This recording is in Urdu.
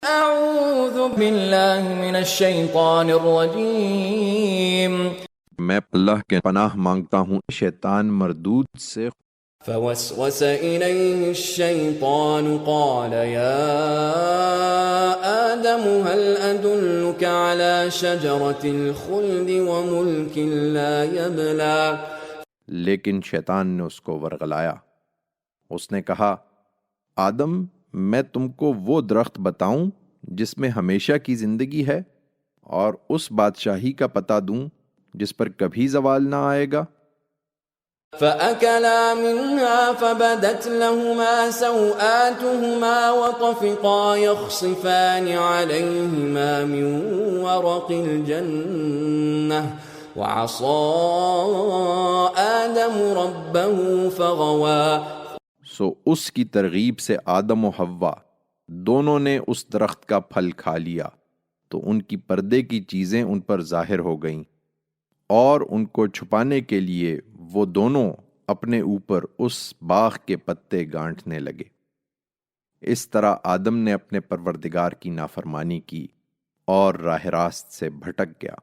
اعوذ باللہ من الشیطان الرجیم میں اللہ کے پناہ مانگتا ہوں شیطان مردود سے۔ فوسوس إليه الشيطان قال يا آدم هل أدلك على شجرة الخلد وملك لا يبلى۔ لیکن شیطان نے اس کو ورغلایا، اس نے کہا آدم میں تم کو وہ درخت بتاؤں جس میں ہمیشہ کی زندگی ہے اور اس بادشاہی کا پتہ دوں جس پر کبھی زوال نہ آئے گا۔ فأكلا منها فبدت لهما سوآتهما وطفقا يخصفان عليهما من ورق الجنة وعصى آدم ربه فغوى۔ سو اس کی ترغیب سے آدم و حوا دونوں نے اس درخت کا پھل کھا لیا تو ان کی پردے کی چیزیں ان پر ظاہر ہو گئیں، اور ان کو چھپانے کے لیے وہ دونوں اپنے اوپر اس باغ کے پتے گانٹھنے لگے۔ اس طرح آدم نے اپنے پروردگار کی نافرمانی کی اور راہ راست سے بھٹک گیا۔